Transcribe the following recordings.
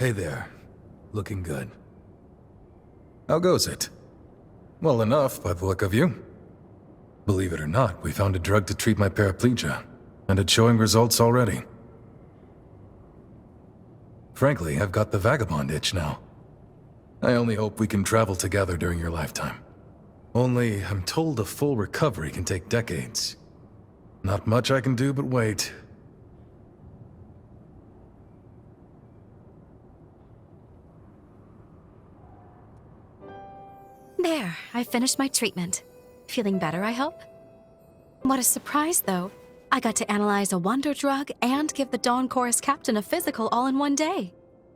Hey there. Looking good. How goes it? Well enough, by the look of you. Believe it or not, we found a drug to treat my paraplegia, and it's showing results already. Frankly, I've got the vagabond itch now. I only hope we can travel together during your lifetime. Only, I'm told a full recovery can take decades. Not much I can do but wait. There, I finished my treatment. Feeling better, I hope? What a surprise, though. I got to analyze a wonder drug and give the Dawn Chorus captain a physical all in one day.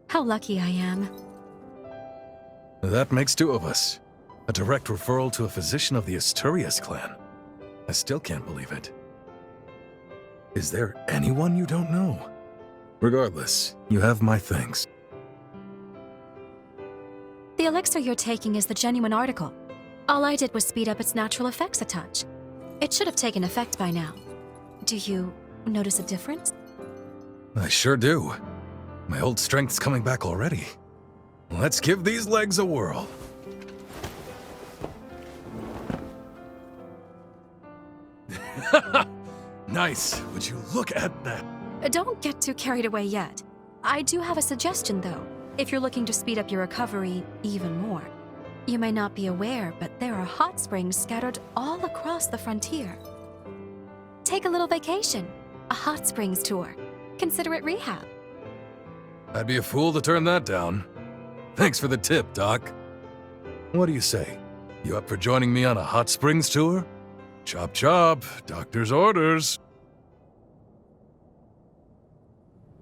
How lucky I am. That makes two of us. A direct referral to a physician of the Asturias clan. I still can't believe it. Is there anyone you don't know? Regardless, you have my thanks. The elixir you're taking is the genuine article. All I did was speed up its natural effects a touch. It should have taken effect by now. Do you notice a difference? I sure do. My old strength's coming back already. Let's give these legs a whirl. Nice. Would you look at that? Don't get too carried away yet. I do have a suggestion, though, if you're looking to speed up your recovery even more. You may not be aware, but there are hot springs scattered all across the frontier. Take a little vacation, a hot springs tour. Consider it rehab. I'd be a fool to turn that down. Thanks for the tip, Doc. What do you say? You up for joining me on a hot springs tour? Chop chop, doctor's orders.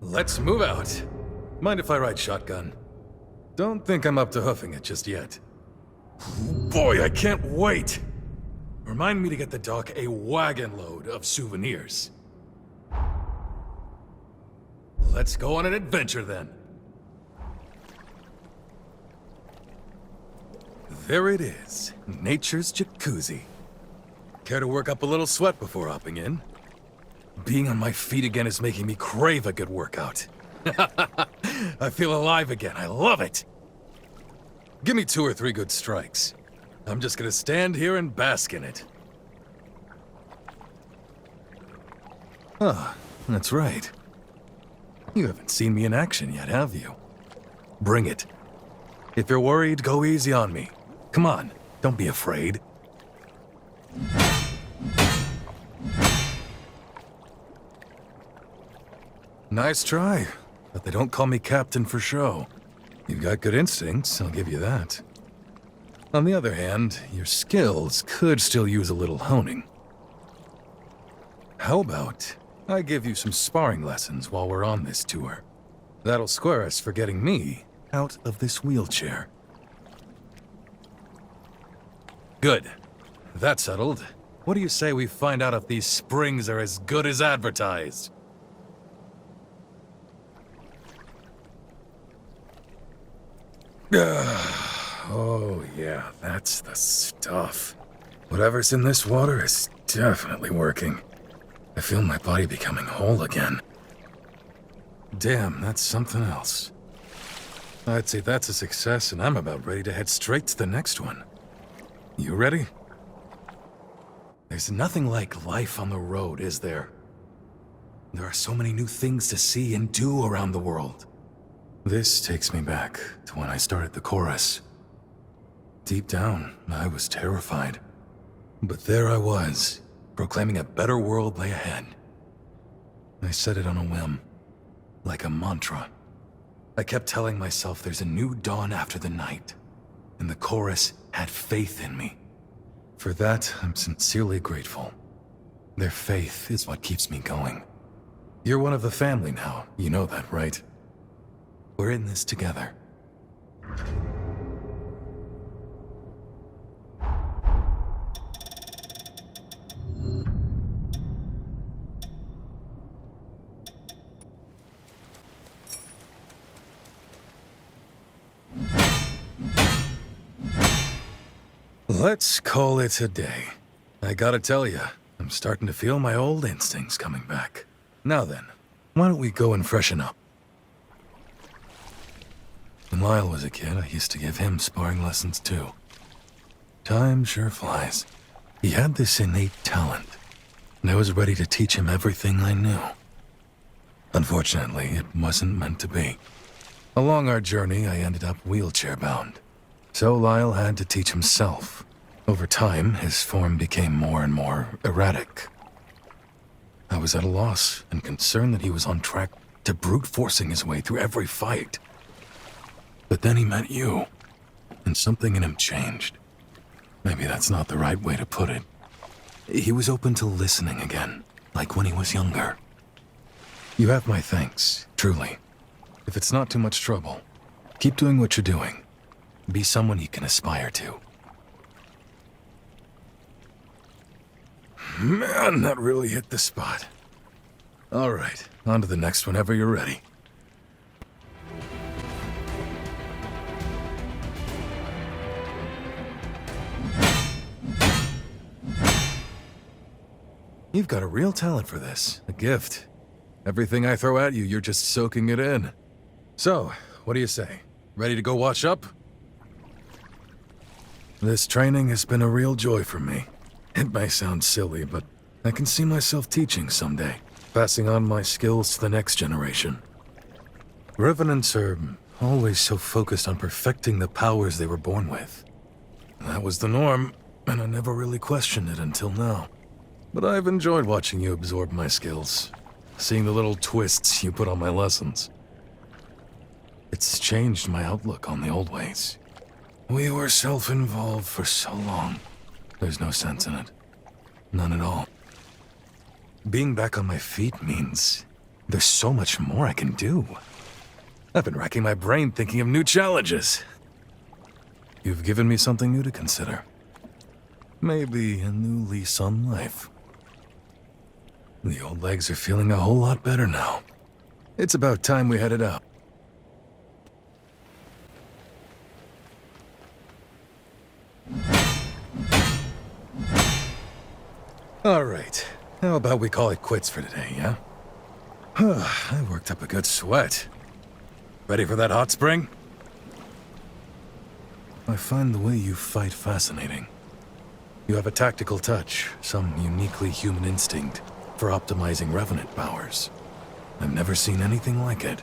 Let's move out. Mind if I ride shotgun? Don't think I'm up to hoofing it just yet. Boy, I can't wait! Remind me to get the doc a wagon load of souvenirs. Let's go on an adventure then. There it is, nature's jacuzzi. Care to work up a little sweat before hopping in? Being on my feet again is making me crave a good workout. I feel alive again, I love it! Give me 2 or 3 good strikes. I'm just gonna stand here and bask in it. Ah, that's right. You haven't seen me in action yet, have you? Bring it. If you're worried, go easy on me. Come on, don't be afraid. Nice try, but they don't call me captain for show. You've got good instincts, I'll give you that. On the other hand, your skills could still use a little honing. How about I give you some sparring lessons while we're on this tour? That'll square us for getting me out of this wheelchair. Good. That's settled. What do you say we find out if these springs are as good as advertised? Oh yeah, that's the stuff. Whatever's in this water is definitely working. I feel my body becoming whole again. Damn, that's something else. I'd say that's a success, and I'm about ready to head straight to the next one. You ready? There's nothing like life on the road, is there? There are so many new things to see and do around the world. This takes me back to when I started the chorus. Deep down, I was terrified. But there I was, proclaiming a better world lay ahead. I said it on a whim, like a mantra. I kept telling myself there's a new dawn after the night, and the chorus had faith in me. For that, I'm sincerely grateful. Their faith is what keeps me going. You're one of the family now, you know that, right? We're in this together. Let's call it a day. I gotta tell you, I'm starting to feel my old instincts coming back. Now then, why don't we go and freshen up? Lyle was a kid, I used to give him sparring lessons too. Time sure flies. He had this innate talent, and I was ready to teach him everything I knew. Unfortunately, it wasn't meant to be. Along our journey, I ended up wheelchair-bound. So Lyle had to teach himself. Over time, his form became more and more erratic. I was at a loss and concerned that he was on track to brute forcing his way through every fight. But then he met you, and something in him changed. Maybe that's not the right way to put it. He was open to listening again, like when he was younger. You have my thanks, truly. If it's not too much trouble, keep doing what you're doing. Be someone you can aspire to. Man, that really hit the spot. All right, on to the next whenever you're ready. You've got a real talent for this, a gift. Everything I throw at you, you're just soaking it in. So, what do you say? Ready to go wash up? This training has been a real joy for me. It may sound silly, but I can see myself teaching someday, passing on my skills to the next generation. Revenants are always so focused on perfecting the powers they were born with. That was the norm, and I never really questioned it until now. But I've enjoyed watching you absorb my skills, seeing the little twists you put on my lessons. It's changed my outlook on the old ways. We were self-involved for so long. There's no sense in it. None at all. Being back on my feet means there's so much more I can do. I've been racking my brain thinking of new challenges. You've given me something new to consider. Maybe a new lease on life. The old legs are feeling a whole lot better now. It's about time we headed out. All right, how about we call it quits for today, yeah? I worked up a good sweat. Ready for that hot spring? I find the way you fight fascinating. You have a tactical touch, some uniquely human instinct for optimizing Revenant powers. I've never seen anything like it.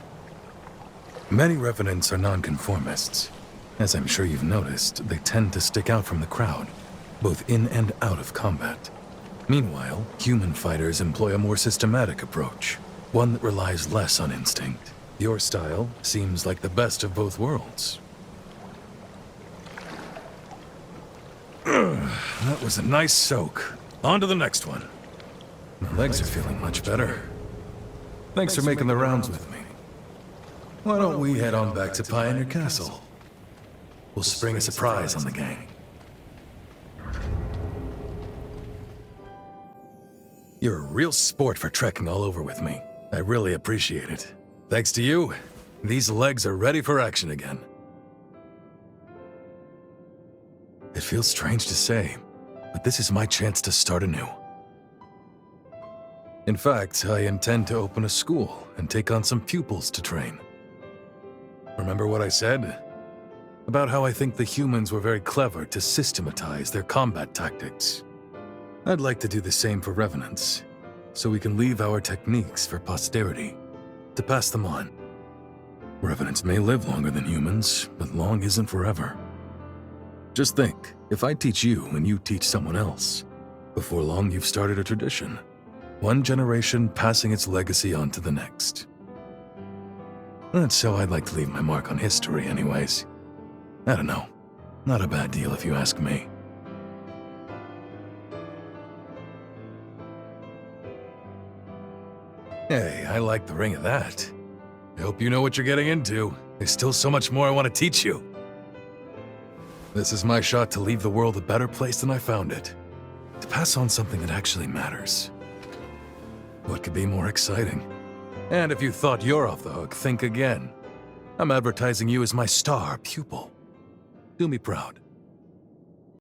Many Revenants are nonconformists. As I'm sure you've noticed, they tend to stick out from the crowd, both in and out of combat. Meanwhile, human fighters employ a more systematic approach, one that relies less on instinct. Your style seems like the best of both worlds. That was a nice soak. On to the next one. My legs are feeling much better. Thanks for making the rounds with me. Why don't we head on back to Pioneer Castle? We'll spring a surprise on the gang. You're a real sport for trekking all over with me. I really appreciate it. Thanks to you, these legs are ready for action again. It feels strange to say, but this is my chance to start anew. In fact, I intend to open a school and take on some pupils to train. Remember what I said? About how I think the humans were very clever to systematize their combat tactics. I'd like to do the same for Revenants, so we can leave our techniques for posterity, to pass them on. Revenants may live longer than humans, but long isn't forever. Just think, if I teach you and you teach someone else, before long you've started a tradition. One generation passing its legacy on to the next. That's how I'd like to leave my mark on history anyways. I don't know. Not a bad deal if you ask me. Hey, I like the ring of that. I hope you know what you're getting into. There's still so much more I want to teach you. This is my shot to leave the world a better place than I found it. To pass on something that actually matters. What could be more exciting? And if you thought you're off the hook, think again. I'm advertising you as my star pupil. Do me proud.